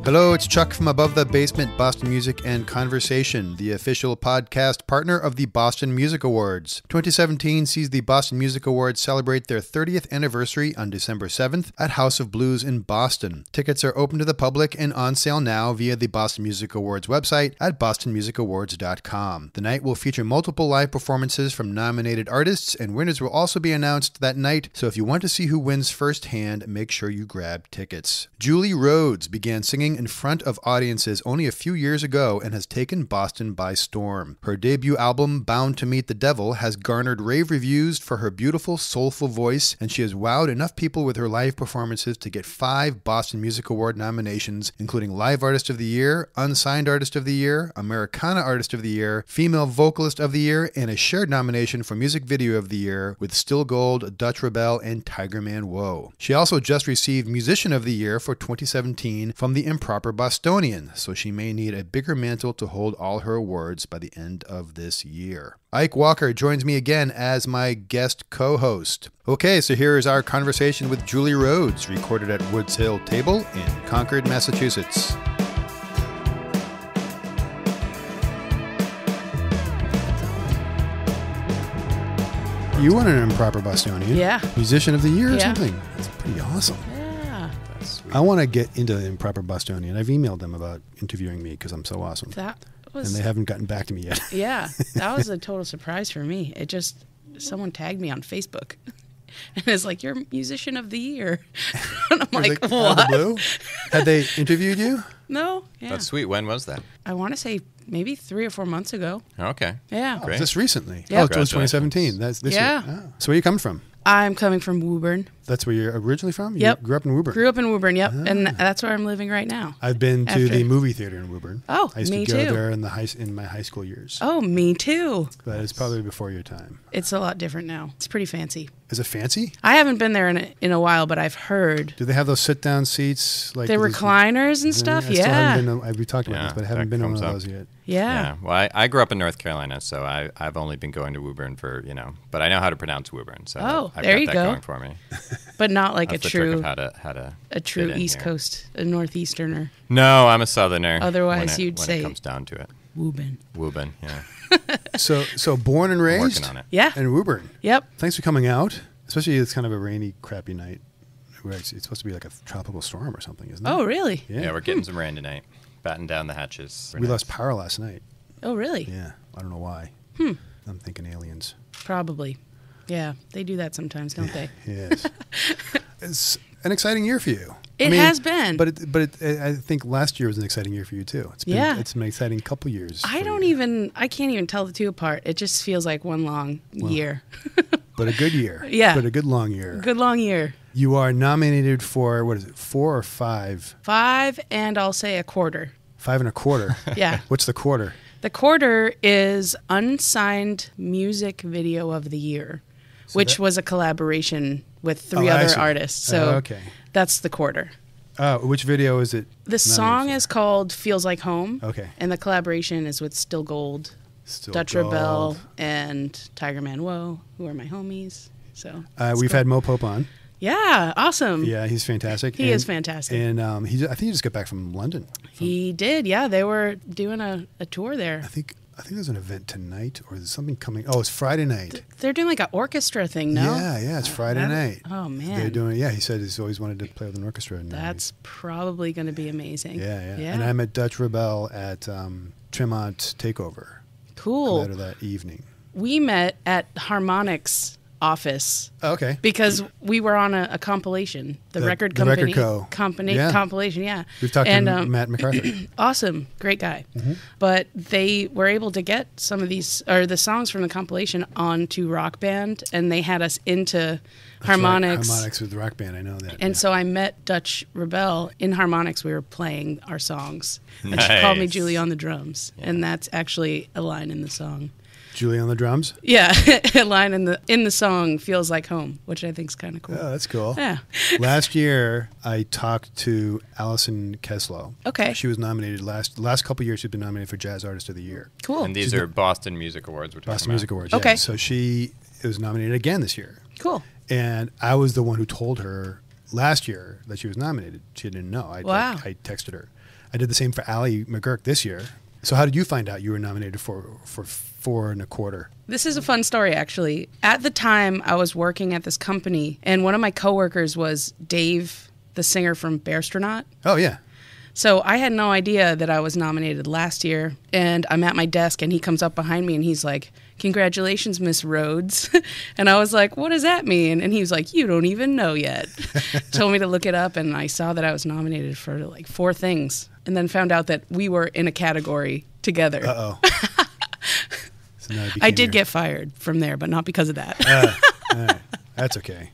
Hello, it's Chuck from Above the Basement, Boston Music and Conversation, the official podcast partner of the Boston Music Awards. 2017 sees the Boston Music Awards celebrate their 30th anniversary on December 7th at House of Blues in Boston. Tickets are open to the public and on sale now via the Boston Music Awards website at bostonmusicawards.com. The night will feature multiple live performances from nominated artists, and winners will also be announced that night, so if you want to see who wins firsthand, make sure you grab tickets. Julie Rhodes began singing in front of audiences only a few years ago and has taken Boston by storm. Her debut album, Bound to Meet the Devil, has garnered rave reviews for her beautiful, soulful voice, and she has wowed enough people with her live performances to get 5 Boston Music Award nominations, including Live Artist of the Year, Unsigned Artist of the Year, Americana Artist of the Year, Female Vocalist of the Year, and a shared nomination for Music Video of the Year with Still Gold, Dutch ReBelle, and Tigerman WOAH. She also just received Musician of the Year for 2017 from the Improper Bostonian, so she may need a bigger mantle to hold all her awards by the end of this year. Ike Walker joins me again as my guest co-host. Okay, so here is our conversation with Julie Rhodes, recorded at Woods Hill Table in Concord, Massachusetts. You won an Improper Bostonian. Yeah. Musician of the Year or something. That's pretty awesome. Yeah. That's sweet. I want to get into the Improper Bostonian. I've emailed them about interviewing me because I'm so awesome. And they haven't gotten back to me yet. Yeah. That was a total surprise for me. Someone tagged me on Facebook. And it's like, you're Musician of the Year. And I'm like, what? Out of the blue? Had they interviewed you? No. Yeah. That's sweet. When was that? I want to say maybe 3 or 4 months ago. Okay. Yeah. Oh, just recently? Yeah. Oh, it was 2017. That's this year. Oh. So where are you coming from? I'm coming from Woburn. That's where you're originally from? Yep. You grew up in Woburn? Grew up in Woburn, yep. And that's where I'm living right now. I've been to the movie theater in Woburn. Oh, I used me to go too. there in my high school years. Oh, me too. But it's probably before your time. It's a lot different now. It's pretty fancy. Is it fancy? I haven't been there in a while, but I've heard. Do they have those sit-down seats? Like the recliners and stuff? We talked about this, but I haven't been on one of those yet. Yeah. Well, I grew up in North Carolina, so I've only been going to Woburn for, but I know how to pronounce Woburn, so I've there got you that go. going for me. But not like That's a true a true East Coast, a Northeasterner. No, I'm a Southerner. Otherwise, when you'd say it comes down to it. Woburn, yeah. So born and raised? I'm working on it. Yeah. In Woburn. Yep. Thanks for coming out. Especially it's kind of a rainy, crappy night. It's supposed to be like a tropical storm or something, isn't it? Oh, really? Yeah, we're getting some rain tonight. Batten down the hatches. We lost power last night. Oh, really? Yeah. I don't know why. I'm thinking aliens. Probably. Yeah. They do that sometimes, don't they? Yes. It's an exciting year for you. It has been. But I think last year was an exciting year for you, too. It's been an exciting couple years. I can't even tell the two apart. It just feels like one long year. But a good year. Yeah. But a good long year. Good long year. You are nominated for, 4 or 5? 5, and I'll say a quarter. 5 and a quarter. Yeah. What's the quarter? The quarter is Unsigned Music Video of the Year, which was a collaboration with 3 other artists. So that's the quarter. Which video is it? The song is called Feels Like Home. Okay. And the collaboration is with Still Gold, Dutch ReBelle, and Tigerman WOAH, who are my homies. So we've had Mo Pope on. Yeah, awesome. Yeah, he's fantastic. He is fantastic. And I think he just got back from London. He did, yeah. They were doing a tour there. I think there's an event tonight, or there's something coming. Oh, it's Friday night. They're doing like an orchestra thing, no? Yeah, it's Friday night. Oh, man. They're doing. Yeah, he said he's always wanted to play with an orchestra. That's probably going to be amazing. Yeah. And I met Dutch ReBelle at Tremont Takeover. Cool. Later that evening. We met at Harmonix office. Oh, okay. Because we were on a compilation, the record company, compilation. Yeah. We've talked to Matt MacArthur. Awesome, great guy. Mm-hmm. But they were able to get some of these the songs from the compilation onto Rock Band, and they had us into Harmonix. Harmonix with Rock Band, I know that. And so I met Dutch ReBelle in Harmonix. We were playing our songs, and she called me Julie on the drums, and that's actually a line in the song. Julie on the drums? Yeah, a line in the song Feels Like Home, which I think is kind of cool. Oh, that's cool. Yeah. Last year, I talked to Allison Keslow. Okay. She was nominated last couple of years. She's been nominated for Jazz Artist of the Year. Cool. And these are Boston Music Awards. Boston Music Awards, okay. Yeah. So she was nominated again this year. Cool. And I was the one who told her last year that she was nominated. She didn't know. Wow. I texted her. I did the same for Allie McGurk this year. So how did you find out you were nominated for 4 1/4? This is a fun story, actually. At the time, I was working at this company, and one of my coworkers was Dave, the singer from Bearstronaut. Oh, yeah. So I had no idea that I was nominated last year, and I'm at my desk, and he comes up behind me, and he's like, "Congratulations, Miss Rhodes." And I was like, "What does that mean?" And he was like, "You don't even know yet." Told me to look it up, and I saw that I was nominated for like 4 things, and then found out that we were in a category together. Uh-oh. So I did get fired from there, but not because of that. All right. That's okay.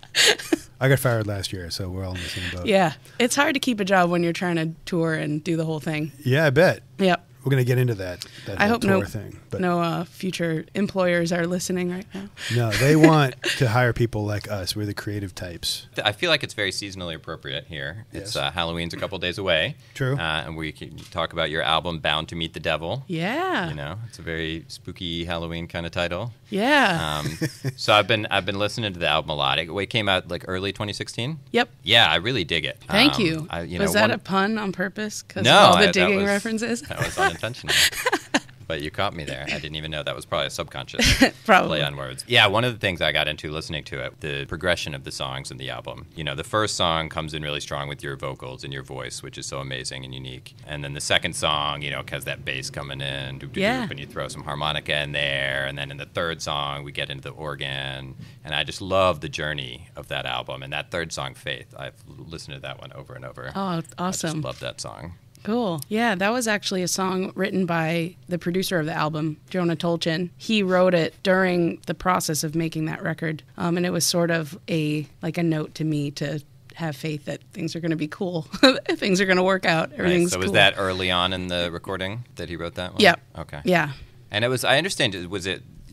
I got fired last year, so we're all in the same boat. Yeah. It's hard to keep a job when you're trying to tour and do the whole thing. Yeah, I bet. Yep. We're going to get into that I hope tour thing. But no future employers are listening right now. No, they want to hire people like us. We're the creative types. I feel like it's very seasonally appropriate here. Yes. It's Halloween's a couple days away. True. And we can talk about your album, Bound to Meet the Devil. Yeah. You know, it's a very spooky Halloween kind of title. Yeah. So I've been listening to the album a lot. It came out like early 2016. Yep. Yeah, I really dig it. Thank you. Was that a pun on purpose? Because of all the digging references? That was unintentional. But you caught me there. I didn't even know that was probably a subconscious play on words. Yeah, one of the things I got into listening to it, the progression of the songs in the album. You know, the first song comes in really strong with your vocals and your voice, which is so amazing and unique. And then the second song, you know, has that bass coming in, doop-de-doop, and you throw some harmonica in there. And then in the third song, we get into the organ. And I just love the journey of that album. And that third song, Faith, I've listened to that one over and over. Oh, awesome. I just love that song. Cool. Yeah, that was actually a song written by the producer of the album, Jonah Tolchin. He wrote it during the process of making that record. And it was sort of a note to me to have faith that things are going to be cool. Things are going to work out. Everything's So cool. was that early on in the recording that he wrote that one? Yep. Okay. Yeah. And it was, I understand,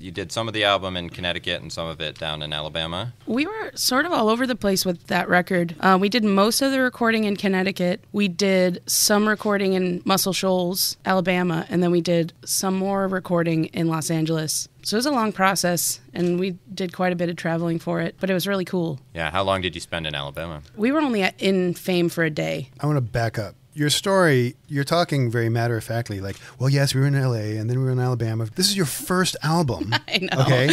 you did some of the album in Connecticut and some of it down in Alabama? We were sort of all over the place with that record. We did most of the recording in Connecticut. We did some recording in Muscle Shoals, Alabama, and then we did some more recording in Los Angeles. So it was a long process, and we did quite a bit of traveling for it, but it was really cool. Yeah, how long did you spend in Alabama? We were only in Fame for a day. I want to back up. Your story, you're talking very matter-of-factly, like, well, yes, we were in L.A., and then we were in Alabama. This is your first album. I know. Okay?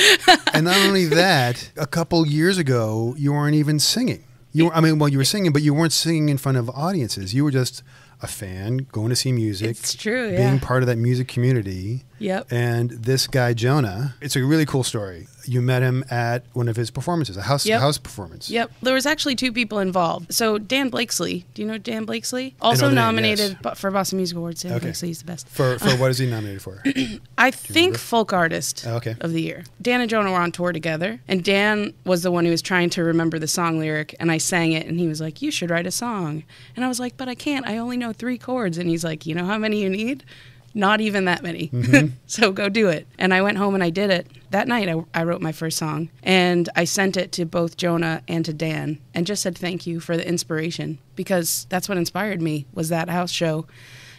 And not only that, a couple years ago, you weren't even singing. You were singing, but you weren't singing in front of audiences. You were just a fan, going to see music. It's true, yeah. Being part of that music community. Yep. And this guy, Jonah, it's a really cool story. You met him at one of his performances, a house performance. Yep. There was actually 2 people involved. So Dan Blakesley, do you know Dan Blakesley? Also nominated for Boston Music Awards. Dan Blakesley's the best. For what is he nominated for? I think Folk Artist of the Year. Dan and Jonah were on tour together, and Dan was the one who was trying to remember the song lyric, and I sang it, and he was like, "You should write a song." And I was like, "But I can't. I only know 3 chords." And he's like, "You know how many you need? Not even that many. Mm-hmm. So go do it." And I went home and I did it. That night I wrote my first song, and I sent it to both Jonah and to Dan and just said thank you for the inspiration, because that's what inspired me, was that house show.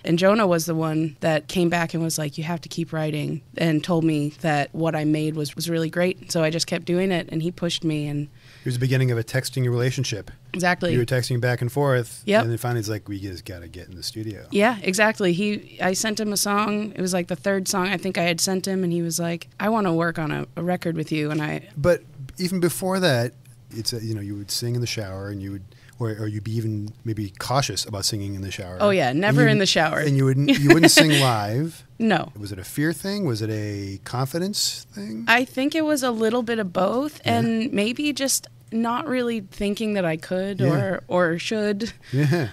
And Jonah was the one that came back and was like, "You have to keep writing," and told me that what I made was really great. So I just kept doing it, and he pushed me. And it was the beginning of a texting relationship. Exactly. You were texting back and forth. Yep. And then finally it's like, we just got to get in the studio. Yeah, exactly. I sent him a song. It was like the 3rd song I think I had sent him, and he was like, "I want to work on a record with you." And But even before that, it's you would sing in the shower, and you would, or you'd be even maybe cautious about singing in the shower. Oh yeah, never in the shower. And you wouldn't sing live. No. Was it a fear thing? Was it a confidence thing? I think it was a little bit of both, and maybe just not really thinking that I could or should. Yeah.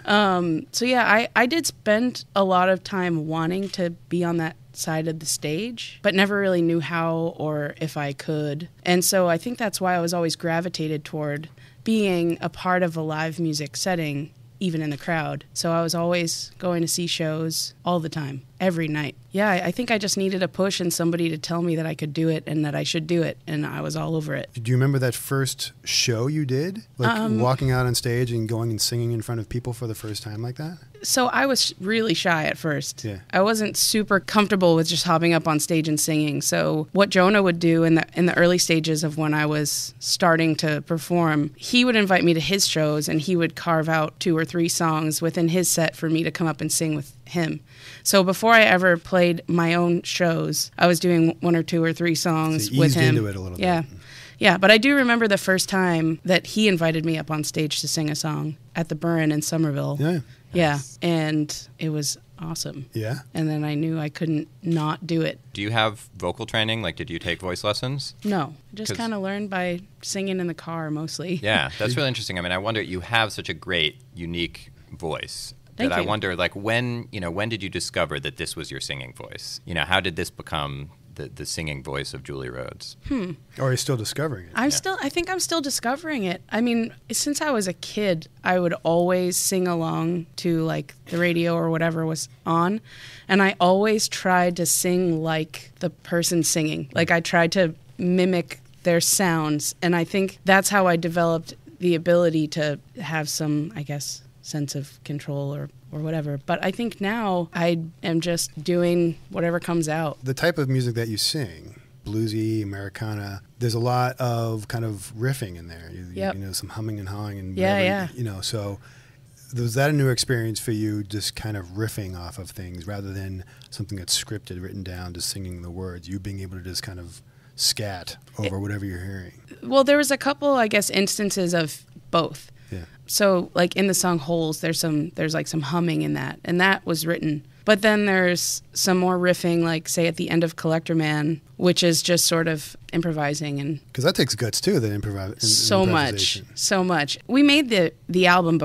So yeah, I did spend a lot of time wanting to be on that side of the stage, but never really knew how or if I could. And so I think that's why I was always gravitated toward being a part of a live music setting, even in the crowd. So I was always going to see shows all the time, every night. Yeah, I think I just needed a push and somebody to tell me that I could do it and that I should do it, and I was all over it. Do you remember that first show you did? Like walking out on stage and going and singing in front of people for the first time like that? So I was really shy at first. Yeah. I wasn't super comfortable with just hopping up on stage and singing. So what Jonah would do in the early stages of when I was starting to perform, he would invite me to his shows and he would carve out 2 or 3 songs within his set for me to come up and sing with him. So before I ever played my own shows, I was doing 1 or 2 or 3 songs with him. Into it a little bit. Yeah, but I do remember the first time that he invited me up on stage to sing a song at the Burren in Somerville. Yeah. Yeah, and it was awesome. Yeah. And then I knew I couldn't not do it. Do you have vocal training? Like, did you take voice lessons? No, just kind of learned by singing in the car mostly. Yeah, that's really interesting. I mean, I wonder, you have such a great, unique voice. Thank you. I wonder, like, when did you discover that this was your singing voice? You know, how did this become the singing voice of Julie Rhodes? Or are you still discovering it? I think I'm still discovering it. I mean, since I was a kid, I would always sing along to like the radio or whatever was on. And I always tried to sing like the person singing. Like I tried to mimic their sounds. And I think that's how I developed the ability to have some, I guess, sense of control or whatever. But I think now I am just doing whatever comes out. The type of music that you sing, bluesy, Americana, there's a lot of kind of riffing in there. You know, some humming and hawing and whatever, you know, so was that a new experience for you, just kind of riffing off of things rather than something that's scripted, written down, just singing the words, you being able to just kind of scat over whatever you're hearing? Well, there was a couple, I guess, instances of both. Yeah. So, like in the song "Holes," there's like some humming in that, and that was written. But then there's some more riffing, like say at the end of "Collector Man," which is just sort of improvising and because that takes guts too. That improvisation. So much. We made the album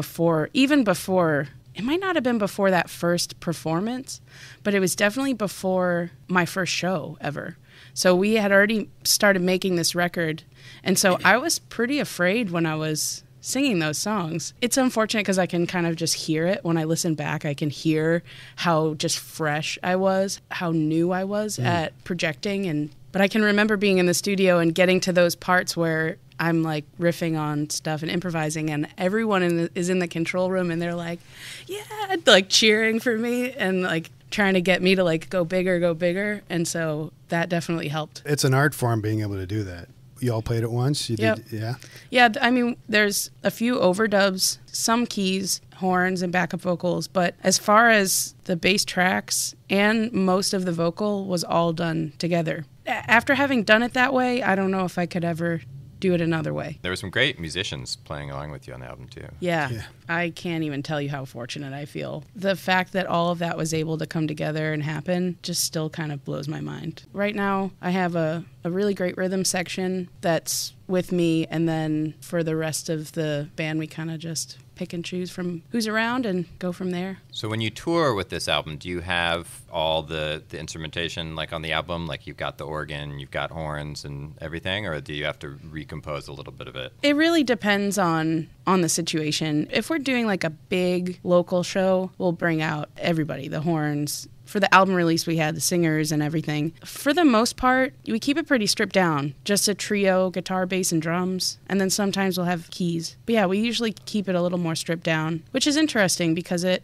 even before. It might not have been before that first performance, but it was definitely before my first show ever. So we had already started making this record, and so I was pretty afraid when I was singing those songs. It's unfortunate because I can kind of just hear it. When I listen back, I can hear how just fresh I was, how new I was at projecting. But I can remember being in the studio and getting to those parts where I'm like riffing on stuff and improvising, and everyone is in the control room and they're like, yeah, like cheering for me and like trying to get me to like go bigger. And so that definitely helped. It's an art form being able to do that. You all played it once? You did? Yeah? Yeah, I mean, there's a few overdubs, some keys, horns, and backup vocals, but as far as the bass tracks and most of the vocal was all done together. After having done it that way, I don't know if I could ever do it another way. There were some great musicians playing along with you on the album, too. Yeah. I can't even tell you how fortunate I feel. The fact that all of that was able to come together and happen just still kind of blows my mind. Right now, I have a really great rhythm section that's with me, and then for the rest of the band, we kind of just pick and choose from who's around and go from there. So when you tour with this album, do you have all the instrumentation like on the album? Like you've got the organ, you've got horns and everything, or do you have to recompose a little bit of it? It really depends on the situation. If we're doing like a big local show, we'll bring out everybody, the horns. For the album release, we had the singers and everything. For the most part, we keep it pretty stripped down. Just a trio, guitar, bass, and drums. And then sometimes we'll have keys. But yeah, we usually keep it a little more stripped down, which is interesting because it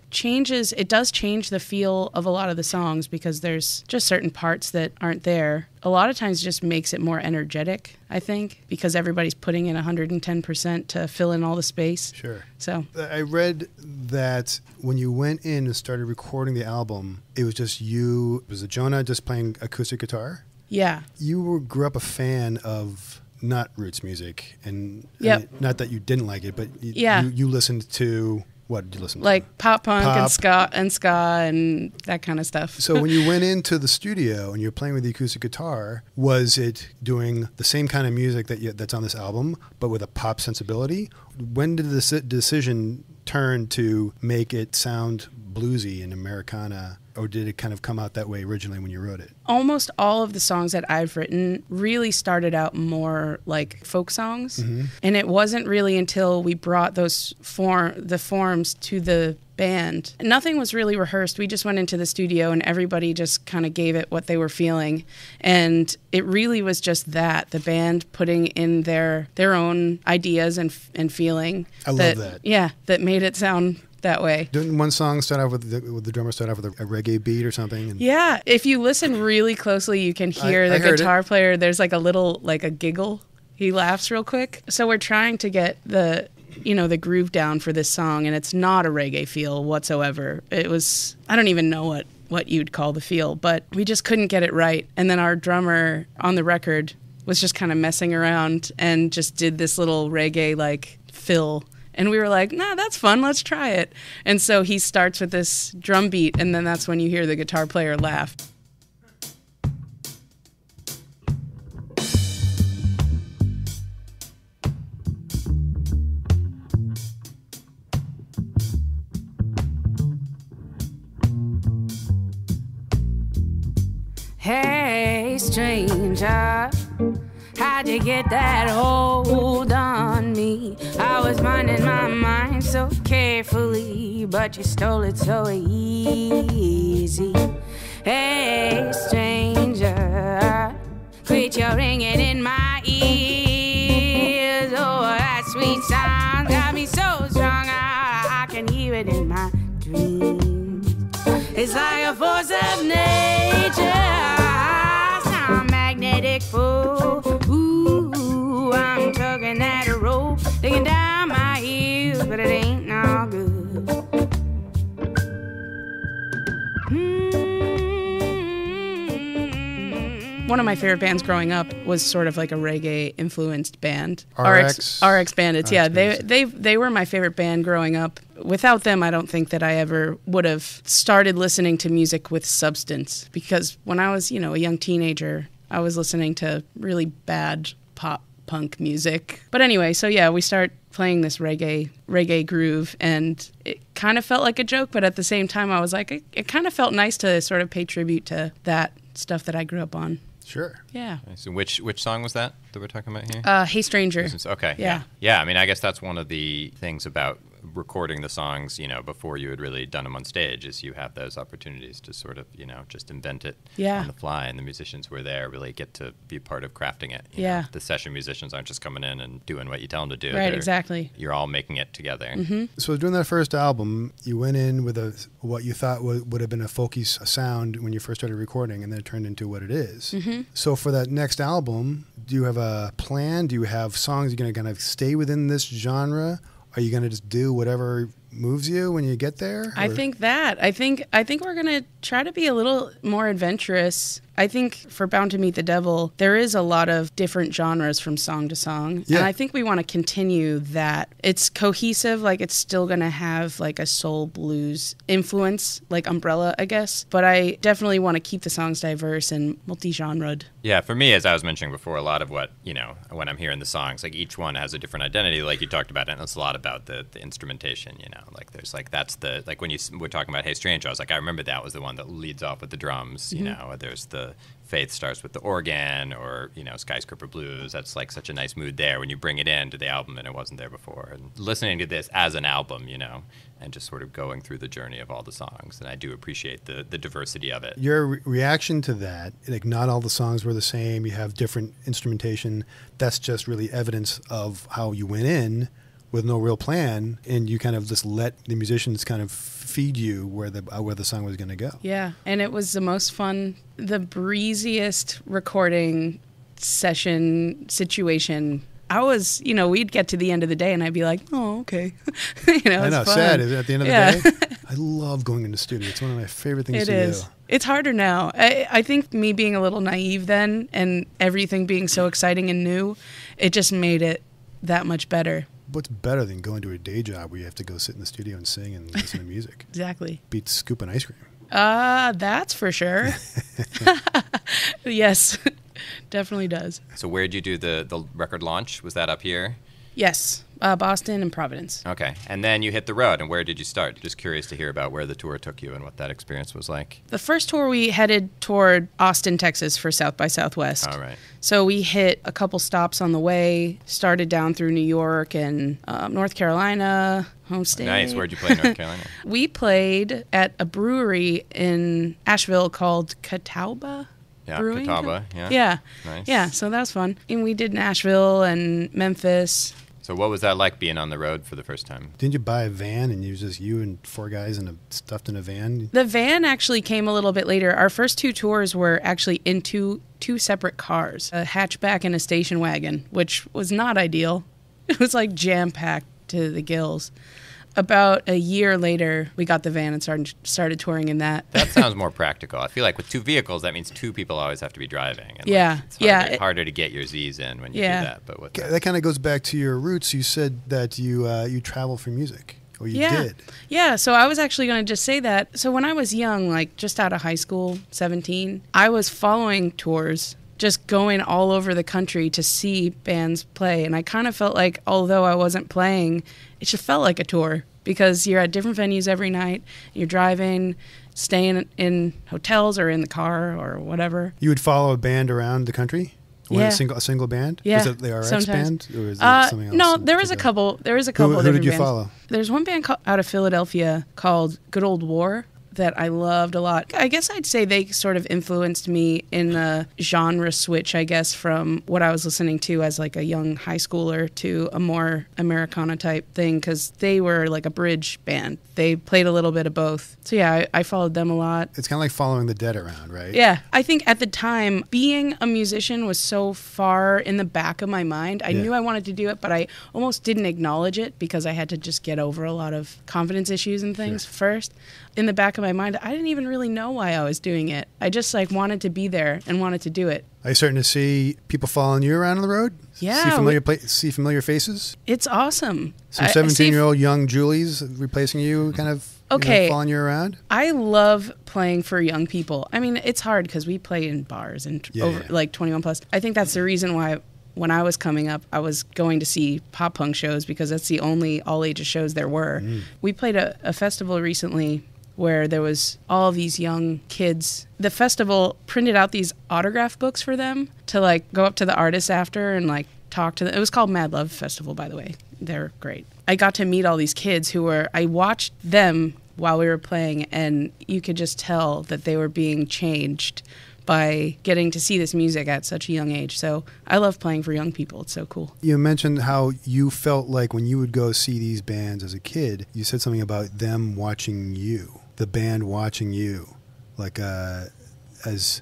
does change the feel of a lot of the songs because there's just certain parts that aren't there. A lot of times it just makes it more energetic, I think, because everybody's putting in 110% to fill in all the space. Sure. So I read that when you went in and started recording the album, it was just you. Was it Jonah just playing acoustic guitar? Yeah. You grew up a fan of not roots music, and not that you didn't like it, but you listened to. What did you listen to? Like pop punk and ska and that kind of stuff. So when you went into the studio and you're playing with the acoustic guitar, was it doing the same kind of music that's on this album, but with a pop sensibility? When did this decision turn to make it sound bluesy and Americana, or did it kind of come out that way originally when you wrote it? Almost all of the songs that I've written really started out more like folk songs. Mm-hmm. And it wasn't really until we brought the forms to the band. Nothing was really rehearsed. We just went into the studio and everybody just kind of gave it what they were feeling. And it really was just that, the band putting in their own ideas and feeling. I love that. Yeah, that made it sound that way. Didn't one song start off with the drummer start off with a reggae beat or something? And yeah, if you listen really closely, you can hear the guitar player. There's like a little, like a giggle. He laughs real quick. So we're trying to get the groove down for this song, and it's not a reggae feel whatsoever. It was, I don't even know what you'd call the feel, but we just couldn't get it right. And then our drummer on the record was just kind of messing around and just did this little reggae like fill. And we were like, nah, that's fun, let's try it. And so he starts with this drum beat, and then that's when you hear the guitar player laugh. Hey, stranger, how'd you get that hold on me? I was minding my mind so carefully, but you stole it so easy. Hey, stranger, quit your ringing in my ears. Oh, that sweet sound got me so strong, I can hear it in my dreams. It's like a force of nature, some magnetic pull. Ooh, I'm tugging at a rope, digging down my heels, but it ain't no good. One of my favorite bands growing up was sort of like a reggae-influenced band. RX Bandits, yeah. They were my favorite band growing up. Without them, I don't think that I ever would have started listening to music with substance. Because when I was, a young teenager, I was listening to really bad pop punk music. But anyway, so yeah, we start playing this reggae groove, and it kind of felt like a joke, but at the same time, I was like, it kind of felt nice to sort of pay tribute to that stuff that I grew up on. Sure. Yeah. So which song was that we're talking about here? Hey Stranger. Okay. Yeah. I mean, I guess that's one of the things about recording the songs, before you had really done them on stage, is you have those opportunities to sort of, just invent it on the fly, and the musicians who are there really get to be part of crafting it. You know? The session musicians aren't just coming in and doing what you tell them to do. Right, exactly. You're all making it together. Mm-hmm. So during that first album, you went in with what you thought would have been a folky sound when you first started recording, and then it turned into what it is. Mm-hmm. So for that next album, do you have a plan? Do you have songs you're going to kind of stay within this genre? Are you going to just do whatever moves you when you get there? I think we're going to try to be a little more adventurous. I think for Bound to Meet the Devil, there is a lot of different genres from song to song. Yeah. And I think we want to continue that. It's cohesive, like it's still going to have like a soul blues influence, like Umbrella, I guess. But I definitely want to keep the songs diverse and multi-genred. Yeah, for me, as I was mentioning before, a lot of what, when I'm hearing the songs, like each one has a different identity, like you talked about, and it's a lot about the instrumentation, like there's like, that's the, like when you were talking about Hey Stranger, I was like, I remember that was the one that leads off with the drums, there's the Faith starts with the organ, or, Skyscraper Blues, that's like such a nice mood there when you bring it into the album and it wasn't there before. And listening to this as an album, and just sort of going through the journey of all the songs, and I do appreciate the diversity of it. Your reaction to that, like not all the songs were the same, you have different instrumentation, that's just really evidence of how you went in with no real plan, and you kind of just let the musicians kind of feed you where the song was going to go. Yeah, and it was the most fun, the breeziest recording session situation. I was, we'd get to the end of the day and I'd be like, oh, okay. I know, fun. sad at the end of the day. I love going into the studio. It's one of my favorite things to do. It's harder now. I think me being a little naive then and everything being so exciting and new, it just made it that much better. What's better than going to a day job where you have to go sit in the studio and sing and listen to music? Exactly. Beats scooping ice cream. That's for sure. Yes, definitely does. So where'd you do the record launch? Was that up here? Yes, Boston and Providence. Okay, and then you hit the road, and where did you start? Just curious to hear about where the tour took you and what that experience was like. The first tour, we headed toward Austin, Texas for South by Southwest. All right. So we hit a couple stops on the way, started down through New York and North Carolina, home state. Nice. Where'd you play in North Carolina? We played at a brewery in Asheville called Catawba. Yeah, Brewing? Catawba, yeah. Yeah. Nice. Yeah, so that was fun. And we did Nashville and Memphis. So what was that like being on the road for the first time? Didn't you buy a van and it was just you and 4 guys stuffed in a van? The van actually came a little bit later. Our first 2 tours were actually in two separate cars, a hatchback and a station wagon, which was not ideal. It was like jam-packed to the gills. About a year later, we got the van and started touring in that. That sounds more practical. I feel like with 2 vehicles, that means 2 people always have to be driving. And it's harder to get your Z's in when you do that. But with that kind of goes back to your roots. You said that you travel for music. Or you did. Yeah, so I was actually going to just say that. So when I was young, like just out of high school, 17, I was following tours, just going all over the country to see bands play. And I kind of felt like, although I wasn't playing, it just felt like a tour because you're at different venues every night. You're driving, staying in hotels or in the car or whatever. You would follow a band around the country? A single band? Yeah. Was it the RX band? Or is it something else? No, there was a couple. There was a couple of different bands. Who did you follow? There's one band out of Philadelphia called Good Old War that I loved a lot. I guess I'd say they sort of influenced me in the genre switch, I guess, from what I was listening to as like a young high schooler to a more Americana type thing, because they were like a bridge band. They played a little bit of both. So yeah, I followed them a lot. It's kind of like following the Dead around, right? Yeah. I think at the time, being a musician was so far in the back of my mind. I knew I wanted to do it, but I almost didn't acknowledge it because I had to just get over a lot of confidence issues and things first. In the back of my mind, I didn't even really know why I was doing it. I just like wanted to be there and wanted to do it. Are you starting to see people following you around on the road? Yeah. See familiar faces? It's awesome. Some 17-year-old young Julies replacing you, kind of following you around? I love playing for young people. I mean, it's hard because we play in bars and like 21 plus. I think that's the reason why when I was coming up, I was going to see pop punk shows because that's the only all ages shows there were. We played a festival recently where there was all these young kids. The festival printed out these autograph books for them to like go up to the artists after and like talk to them. It was called Mad Love Festival, by the way. They're great. I got to meet all these kids I watched them while we were playing, and you could just tell that they were being changed by getting to see this music at such a young age. So I love playing for young people. It's so cool. You mentioned how you felt like when you would go see these bands as a kid, you said something about them watching you. The band watching you, like as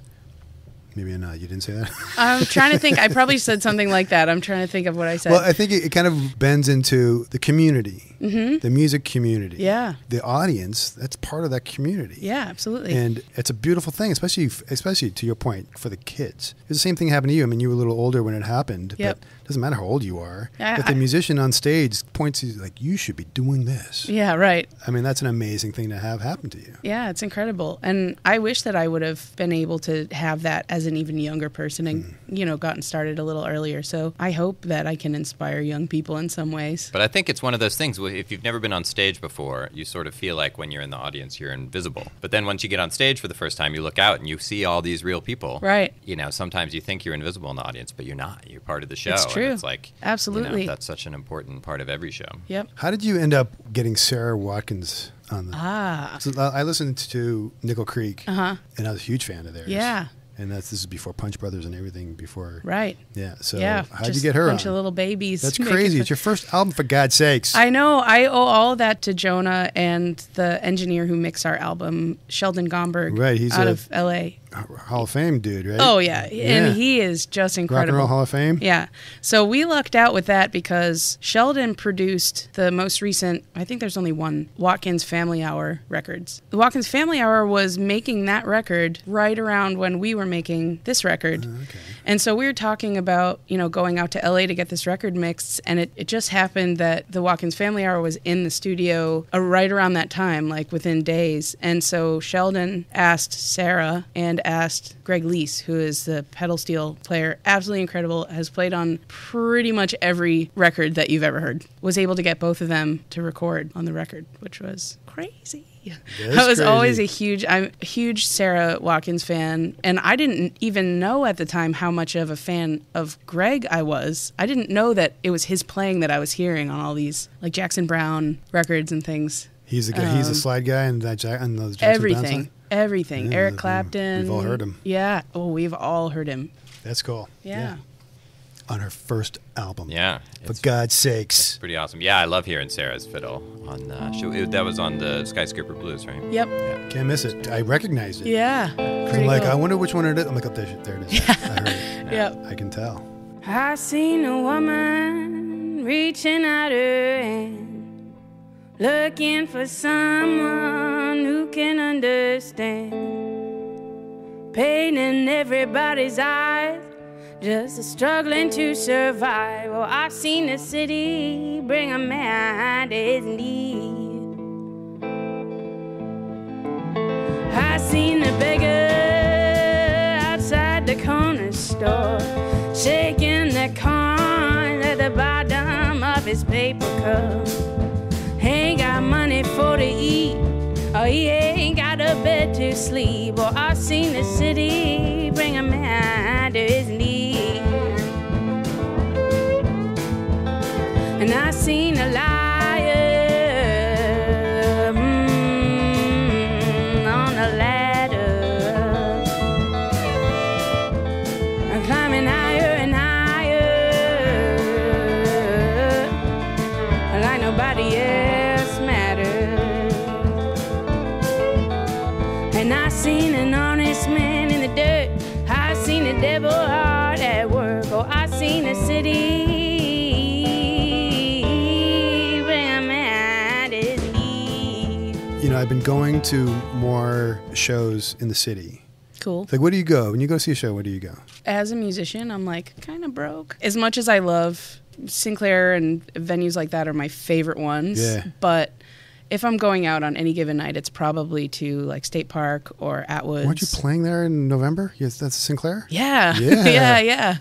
maybe not. You didn't say that? I'm trying to think. I probably said something like that. I'm trying to think of what I said. Well, I think it kind of bends into the community, the music community. Yeah. The audience, that's part of that community. Yeah, absolutely. And it's a beautiful thing, especially to your point, for the kids. It's the same thing happened to you. I mean, you were a little older when it happened, but it doesn't matter how old you are. If the musician on stage points to you like, you should be doing this. Yeah, right. I mean, that's an amazing thing to have happen to you. Yeah, it's incredible. And I wish that I would have been able to have that as an even younger person and, gotten started a little earlier. So I hope that I can inspire young people in some ways. But I think it's one of those things, if you've never been on stage before, you sort of feel like when you're in the audience, you're invisible. But then once you get on stage for the first time, you look out and you see all these real people. Right. Sometimes you think you're invisible in the audience, but you're not. You're part of the show. It's true. And it's like, absolutely. That's such an important part of every show. Yep. How did you end up getting Sarah Watkins on the... So I listened to Nickel Creek, and I was a huge fan of theirs. Yeah. And this is before Punch Brothers and everything before. Right. Yeah. So how'd you get her on? A bunch of little babies. That's crazy. It's your first album, for God's sakes. I know. I owe all of that to Jonah and the engineer who mixed our album, Sheldon Gomberg. Right. He's out of L.A. Hall of Fame dude, right? Oh, yeah. And he is just incredible. Rock and Roll Hall of Fame? Yeah. So we lucked out with that because Sheldon produced the most recent, I think there's only one, Watkins Family Hour records. The Watkins Family Hour was making that record right around when we were making this record. Okay. And so we were talking about, going out to LA to get this record mixed, and it just happened that the Watkins Family Hour was in the studio right around that time, like within days. And so Sheldon asked Sarah and asked Greg Leese, who is the pedal steel player, absolutely incredible, has played on pretty much every record that you've ever heard, was able to get both of them to record on the record, which was crazy. I was always I'm a huge Sarah Watkins fan, and I didn't even know at the time how much of a fan of Greg I was. I didn't know that it was his playing that I was hearing on all these like Jackson Browne records and things. He's a guy. He's a slide guy, and those Jackson Browne songs? Everything. Eric Clapton. We've all heard him. Yeah. Oh, we've all heard him. That's cool. Yeah. on her first album. Yeah. For God's sakes. It's pretty awesome. Yeah, I love hearing Sarah's fiddle on that was on the Skyscraper Blues, right? Yep. Yeah. Can't miss it. I recognized it. Yeah. I'm like, cool. I wonder which one it is. I'm like, oh, there it is. I heard it. Yep. I can tell. I seen a woman reaching out her hand, looking for someone who can understand, pain in everybody's eyes, just struggling to survive. Oh, I've seen the city bring a man to his knees. I seen the beggar outside the corner store, shaking the coin at the bottom of his paper cup. Ain't got money for to eat, or he ain't got a bed to sleep. Oh, I've seen the city bring a man to his knees. And I seen a liar on a ladder, climbing higher and higher, like nobody else matters. And I seen an honest man in the dirt, I seen the devil hard at work. Oh, I seen the city bring a man to his knees. You know, I've been going to more shows in the city. Cool. Like, where do you go? When you go see a show, where do you go? As a musician, I'm like kind of broke. As much as I love Sinclair and venues like that are my favorite ones. Yeah. But if I'm going out on any given night, it's probably to like State Park or Atwoods. Weren't you playing there in November? Yes, that's Sinclair? Yeah. Yeah. yeah.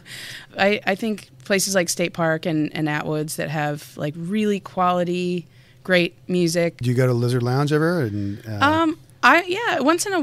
I think places like State Park and Atwoods that have like really quality, great music. Do you go to Lizard Lounge ever? And, once in a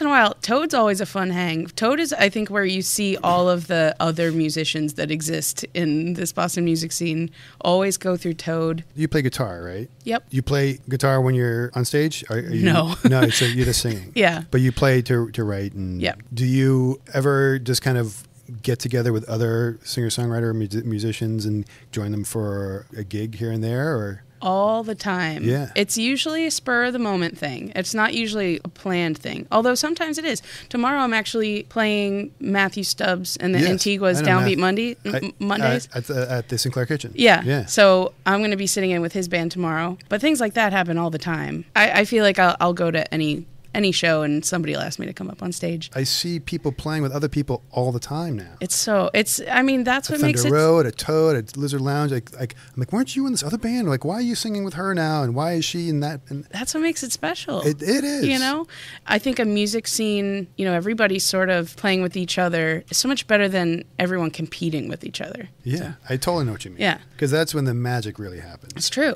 while. Toad's always a fun hang. Toad is, I think, where you see all of the other musicians that exist in this Boston music scene. Always go through Toad. You play guitar, right? Yep. You play guitar when you're on stage? No. No, so you're just singing. Yeah. But you play to write. And yep. Do you ever just kind of get together with other singer-songwriter musicians and join them for a gig here and there, or? All the time. Yeah. It's usually a spur of the moment thing. It's not usually a planned thing. Although sometimes it is. Tomorrow I'm actually playing Matthew Stubbs and the Antigua's Downbeat Mondays. At the Sinclair Kitchen. Yeah. So I'm going to be sitting in with his band tomorrow. But things like that happen all the time. I feel like I'll go to any show and somebody will ask me to come up on stage. I see people playing with other people all the time now. That's what makes it... Thunder Road, at Toad, at Lizard Lounge. I'm like, weren't you in this other band? Like, why are you singing with her now? And why is she in that? And that's what makes it special. It is. You know? I think a music scene, everybody's sort of playing with each other is so much better than everyone competing with each other. Yeah, so. I totally know what you mean. Yeah. Because that's when the magic really happens. It's true.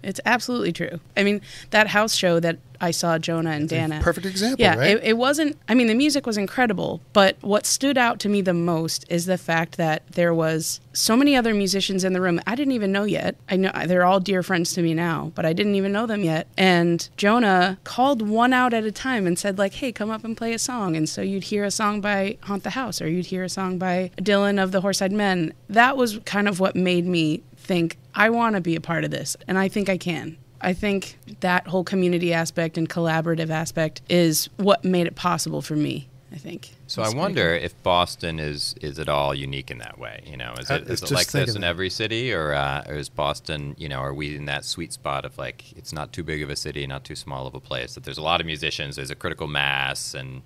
It's absolutely true. I mean, that house show that I saw Jonah and Dana. Perfect example, yeah, right? It wasn't, the music was incredible, but what stood out to me the most is the fact that there was so many other musicians in the room I didn't even know yet. I know they're all dear friends to me now, but I didn't even know them yet. And Jonah called one out at a time and said, like, hey, come up and play a song. And so you'd hear a song by Haunt the House, or you'd hear a song by Dylan of the Horseside Men. That was kind of what made me think, I want to be a part of this, and I think I can. I think that whole community aspect and collaborative aspect is what made it possible for me, I think. So I wonder if Boston is at all unique in that way. Is it like this in every city, or is Boston, are we in that sweet spot of like, it's not too big of a city, not too small of a place, that there's a lot of musicians, there's a critical mass, and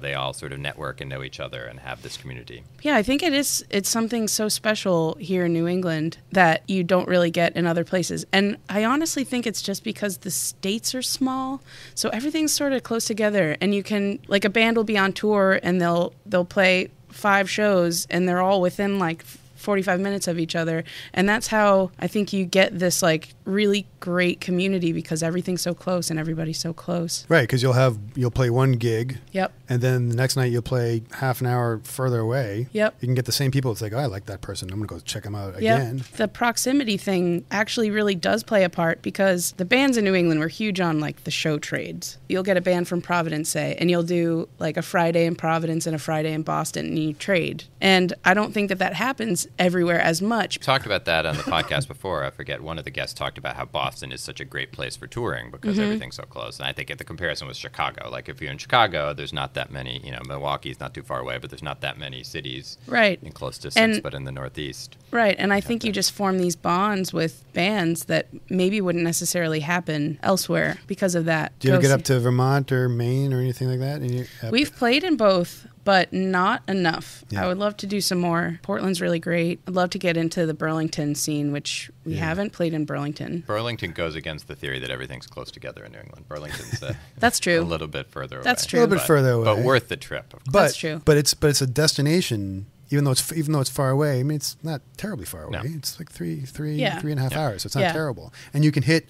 they all sort of network and know each other and have this community. Yeah, I think it's something so special here in New England that you don't really get in other places. And I honestly think it's just because the states are small, so everything's sort of close together. And you can, like, a band will be on tour and they'll play 5 shows and they're all within like 45 minutes of each other. And that's how I think you get this like really great community because everything's so close and everybody's so close. Right, because you'll play one gig. Yep. And then the next night you'll play half an hour further away. Yep. You can get the same people. It's like, oh, I like that person. I'm going to go check them out again. The proximity thing actually really does play a part because the bands in New England were huge on like the show trades. You'll get a band from Providence, say, and you'll do like a Friday in Providence and a Friday in Boston, and you trade. And I don't think that happens everywhere as much. We talked about that on the podcast before. I forget, one of the guests talked about how Boston is such a great place for touring because everything's so close. And I think the comparison was Chicago. Like if you're in Chicago, there's not that many, Milwaukee's not too far away, but there's not that many cities in close distance, but in the Northeast. Right, and I think you just form these bonds with bands that maybe wouldn't necessarily happen elsewhere because of that. Do you ever get up to Vermont or Maine or anything like that? We've played in both, but not enough. Yeah. I would love to do some more. Portland's really great. I'd love to get into the Burlington scene, which we haven't played in Burlington. Burlington goes against the theory that everything's close together in New England. Burlington's that's true. A little bit further away. That's true. A little bit further away. But worth the trip. That's true. But it's a destination. Even though it's far away, I mean, it's not terribly far away. No. It's like three and a half hours. So it's not terrible. And you can hit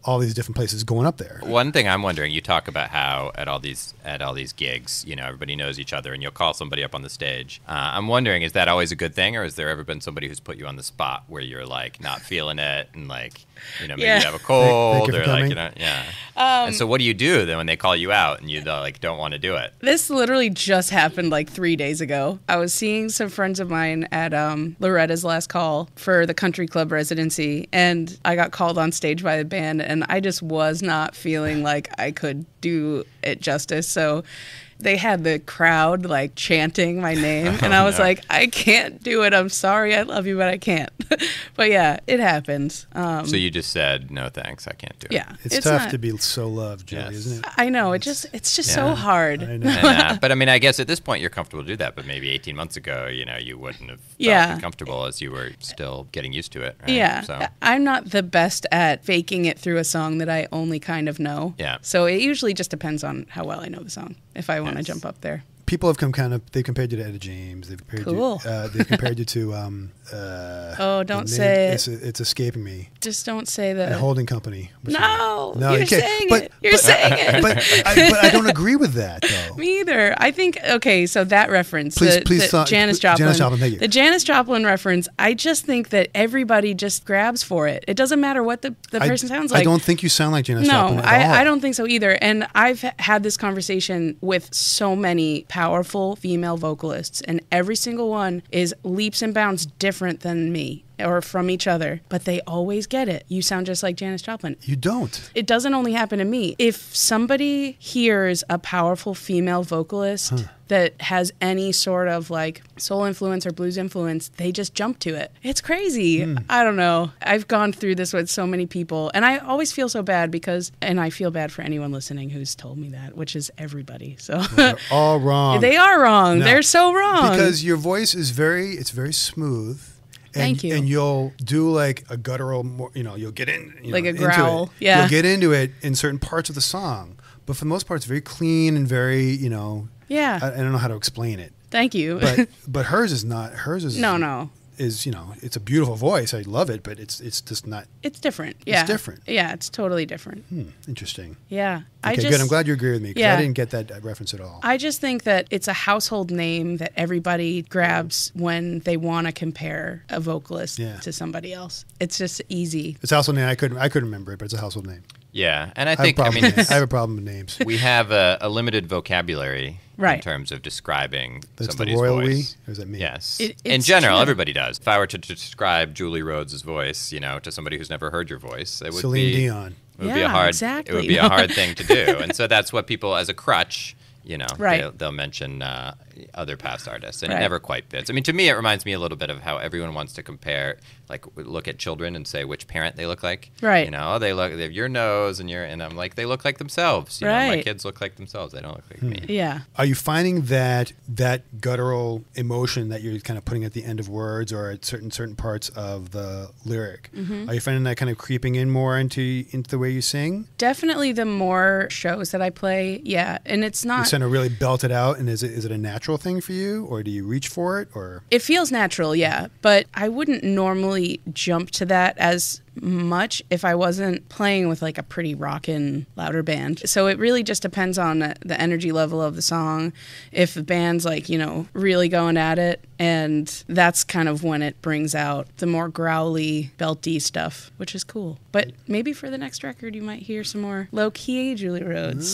all these different places going up there. One thing I'm wondering, you talk about how at all these gigs, everybody knows each other and you'll call somebody up on the stage. I'm wondering, is that always a good thing, or has there ever been somebody who's put you on the spot where you're like not feeling it and like, maybe you have a cold or like, and so what do you do then when they call you out and you like don't want to do it? This literally just happened like 3 days ago. I was seeing some friends of mine at Loretta's last call for the country club residency, and I got called on stage by the band, and I just was not feeling like I could do it justice. So they had the crowd like chanting my name, and I was like, I can't do it. I'm sorry. I love you, but I can't. But yeah, it happens. So you just said, no thanks, I can't do it. Yeah. It's tough to be so loved, Julie, isn't it? I know. It's just so hard. I know. But I mean, I guess at this point you're comfortable to do that, but maybe 18 months ago, you wouldn't have felt comfortable as you were still getting used to it. Right? Yeah. So. I'm not the best at faking it through a song that I only kind of know. Yeah. So it usually just depends on how well I know the song, if I want to jump up there. People have they compared you to Etta James. They've compared you to don't say it. It's escaping me. Just don't say that. The holding company. No, you're saying it. You're saying it. But I don't agree with that, though. Me either. I think, so that reference, please Janis Joplin. Thank you. The Janis Joplin reference, I just think that everybody just grabs for it. It doesn't matter what the person sounds like. I don't think you sound like Janis Joplin at all. I don't think so either. And I've had this conversation with so many powerful female vocalists, and every single one is leaps and bounds different than me or from each other, but they always get it. You sound just like Janis Joplin. You don't. It doesn't only happen to me. If somebody hears a powerful female vocalist that has any sort of like soul influence or blues influence, they just jump to it. It's crazy. I don't know. I've gone through this with so many people, and I always feel so bad and I feel bad for anyone listening who's told me that, which is everybody. So they're all wrong. They are wrong. No, they're so wrong. Because your voice is very smooth. Thank you. And you'll do like a guttural, you'll get in. Like a growl. Yeah. You'll get into it in certain parts of the song. But for the most part, it's very clean and very, Yeah. I don't know how to explain it. Thank you. But hers is not. Hers is. No. Is, it's a beautiful voice. I love it, but it's just not. It's different. Yeah. It's different. Yeah, it's totally different. Interesting. Yeah. Okay, good. I'm glad you agree with me, because I didn't get that reference at all. I just think that it's a household name that everybody grabs when they want to compare a vocalist to somebody else. It's just easy. It's a household name. I couldn't remember it, but it's a household name. Yeah, and I think I have a problem with names. We have a limited vocabulary in terms of describing somebody's the royal voice. We, or is that me? Yes. In general, everybody does. If I were to describe Julie Rhodes' voice, to somebody who's never heard your voice, it would Celine Dion. It would be a hard. Exactly. It would be a hard thing to do, and so that's what people, as a crutch, they'll mention other past artists, and it never quite fits. I mean, to me, it reminds me a little bit of how everyone wants to compare, like look at children and say which parent they look like. Right. They have your nose, and I'm like, they look like themselves. My kids look like themselves. They don't look like me. Yeah. Are you finding that guttural emotion that you're kind of putting at the end of words or at certain parts of the lyric? Are you finding that kind of creeping in more into the way you sing? Definitely, the more shows that I play, and it's not. You kind of really belt it out, and is it a natural thing for you, or do you reach for it, or? It feels natural, but I wouldn't normally jump to that as much if I wasn't playing with like a pretty rockin' louder band. So it really just depends on the energy level of the song. If the band's like, you know, really going at it, and that's kind of when it brings out the more growly, belty stuff, which is cool. But maybe for the next record, you might hear some more low-key Julie Rhodes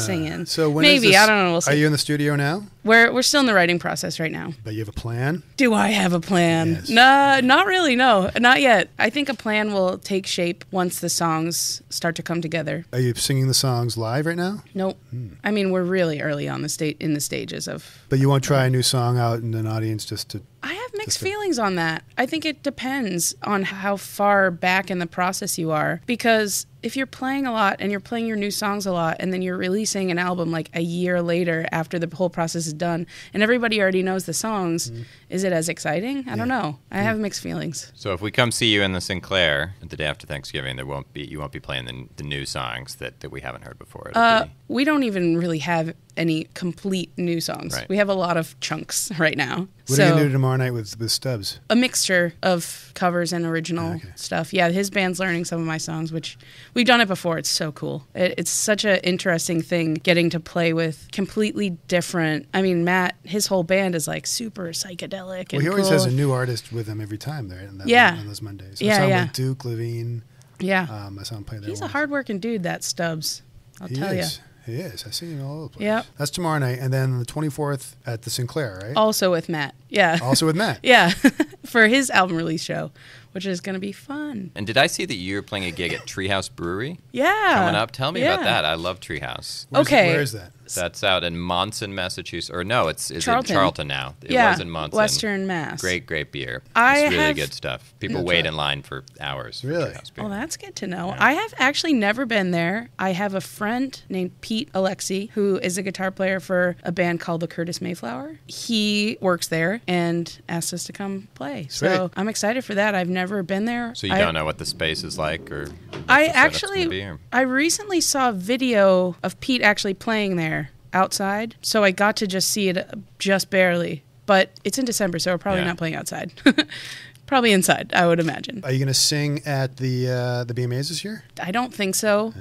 singing. So when maybe, is this, I don't know. We'll see. Are you in the studio now? We're still in the writing process right now. But you have a plan? Do I have a plan? Yes. No, not really, no. Not yet. I think a plan will take shape once the songs start to come together. Are you singing the songs live right now? Nope. I mean, we're really early on in the stages of... But you won't try a new song out in an audience just to... I have mixed feelings on that. I think it depends on how far back in the process you are. Because if you're playing a lot and you're playing your new songs a lot and then you're releasing an album like a year later after the whole process is done and everybody already knows the songs, is it as exciting? I don't know. I have mixed feelings. So if we come see you in the Sinclair the day after Thanksgiving, you won't be playing the new songs that we haven't heard before. We don't even really have any complete new songs. Right. We have a lot of chunks right now. What are you going to do tomorrow night with Stubbs? A mixture of covers and original stuff. Yeah, his band's learning some of my songs, which we've done it before. It's so cool. It's such an interesting thing getting to play with completely different. I mean, Matt, his whole band is like super psychedelic. And he always cool. has a new artist with him every time there. On those Mondays. So I saw him with Duke, Levine. Yeah. I saw him play there. He's a hard-working dude, that Stubbs. I'll tell you. He is. I see him all over the place. Yep. That's tomorrow night. And then the 24th at the Sinclair, right? Also with Matt. Yeah. Also with Matt. Yeah. For his album release show, which is going to be fun. And did I see that you're playing a gig at Treehouse Brewery? Yeah. Coming up? Tell me about that. I love Treehouse. Where is that? That's out in Monson, Massachusetts. Or no, it's in Charlton now. It was in Monson. Western Mass. Great beer. It's really good stuff. People wait in line for hours. Really? Oh, that's good to know. Yeah. I have actually never been there. I have a friend named Pete Alexi, who is a guitar player for a band called the Curtis Mayflower. He works there and asked us to come play. Sweet. So I'm excited for that. I've never been there. So you don't know what the space is like? Or I recently saw a video of Pete actually playing there outside, so I got to just see it just barely. But it's in December, so we're probably not playing outside. Probably inside, I would imagine. Are you going to sing at the BMAs this year? I don't think so.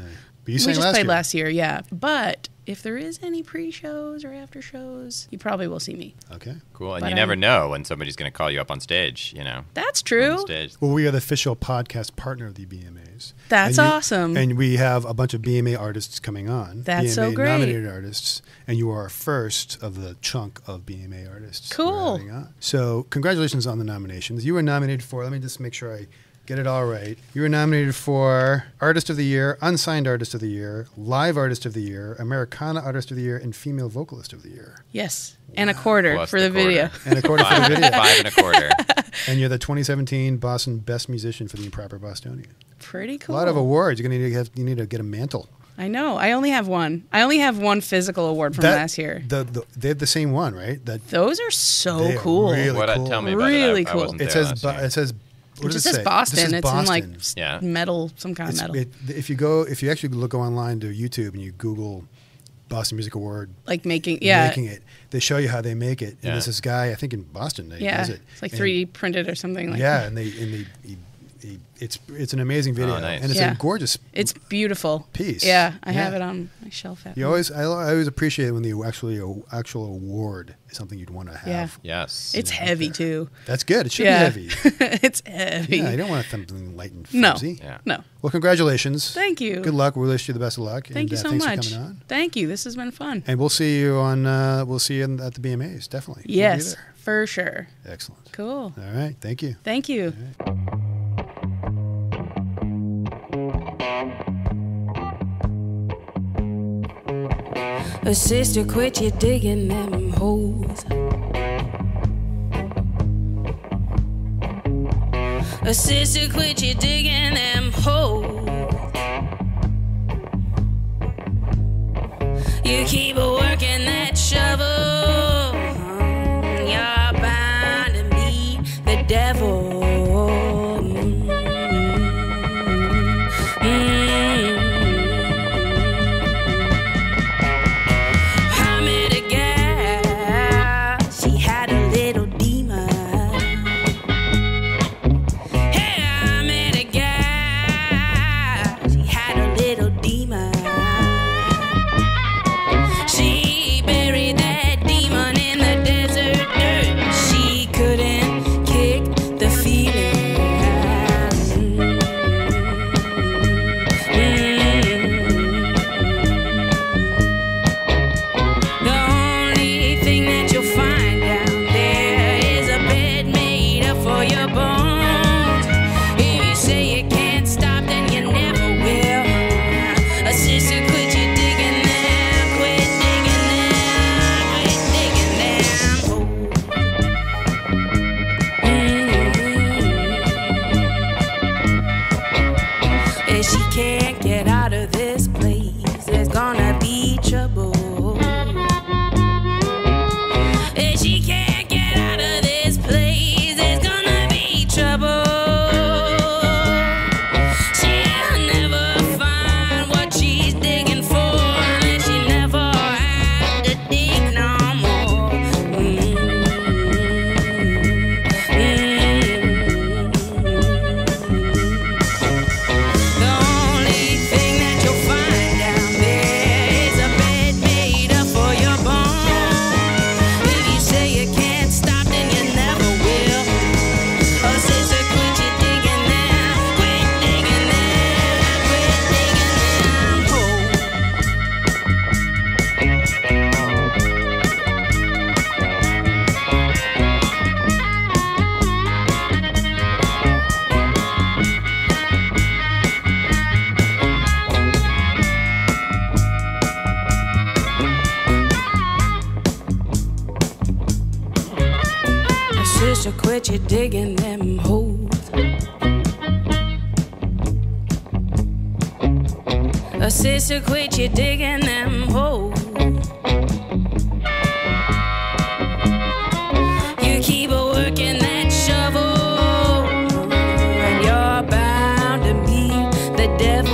But you sang played last year, yeah. But if there is any pre-shows or after shows, you probably will see me. Okay. Cool. And you never know when somebody's going to call you up on stage, you know. That's true. Well, we are the official podcast partner of the BMAs. That's awesome. And we have a bunch of BMA artists coming on. That's BMA so great. nominated artists. And you are our first of the chunk of BMA artists. Cool. So congratulations on the nominations. You were nominated for, let me just make sure I get it all right. You were nominated for Artist of the Year, Unsigned Artist of the Year, Live Artist of the Year, Americana Artist of the Year, and Female Vocalist of the Year. Yes. And a quarter Plus for the video. And a quarter for the video. 5 1/4. And you're the 2017 Boston Best Musician for the Improper Bostonian. Pretty cool. A lot of awards. You need to get a mantle. I know. I only have one. I only have one physical award from last year. They have the same one, right? Those are so cool. Really cool. Tell me about really it. cool. I wasn't It there says It just says Boston. It's in like metal, some kind of metal. If you actually go online to YouTube and you Google Boston Music Award, like making it, they show you how they make it. And there's this guy, I think in Boston, that does it. It's like 3D printed or something like that. And it's an amazing video, nice. and it's a gorgeous. It's beautiful piece. Yeah, I have it on my shelf. I always appreciate it when the actual award is something you'd want to have. Yeah. Yes, it's heavy too. That's good. It should be heavy. It's heavy. Yeah, you don't want something light and flimsy. No. Well, congratulations. Thank you. Good luck. We wish you the best of luck. Thank you so thanks much. For coming on. Thank you. This has been fun. And we'll see you at the BMAs. Definitely. Yes, for sure. Excellent. Cool. All right. Thank you. Thank you. A sister, quit you digging them holes. A sister, quit you digging them holes. You keep working that shovel. You're bound to meet the devil. sister, quit you digging them holes. A sister, quit you digging them holes. You keep working that shovel, and you're bound to meet the devil.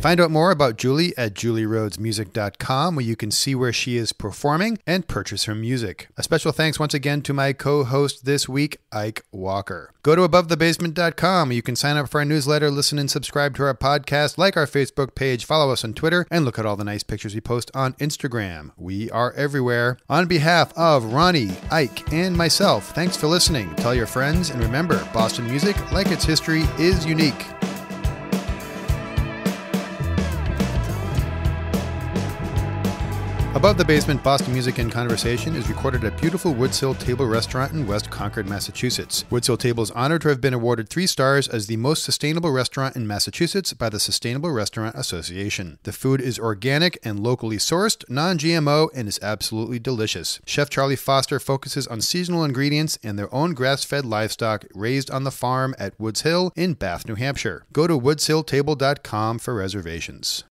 Find out more about Julie at julierhodesmusic.com, where you can see where she is performing and purchase her music. A special thanks once again to my co-host this week, Ike Walker. Go to abovethebasement.com, where you can sign up for our newsletter, listen and subscribe to our podcast, like our Facebook page, follow us on Twitter, and look at all the nice pictures we post on Instagram. We are everywhere. On behalf of Ronnie, Ike, and myself, thanks for listening. Tell your friends, and remember, Boston music, like its history, is unique. Above the Basement, Boston Music and Conversation is recorded at beautiful Woods Hill Table Restaurant in West Concord, Massachusetts. Woods Hill Table is honored to have been awarded 3 stars as the most sustainable restaurant in Massachusetts by the Sustainable Restaurant Association. The food is organic and locally sourced, non-GMO, and is absolutely delicious. Chef Charlie Foster focuses on seasonal ingredients and their own grass-fed livestock raised on the farm at Woods Hill in Bath, New Hampshire. Go to woodshilltable.com for reservations.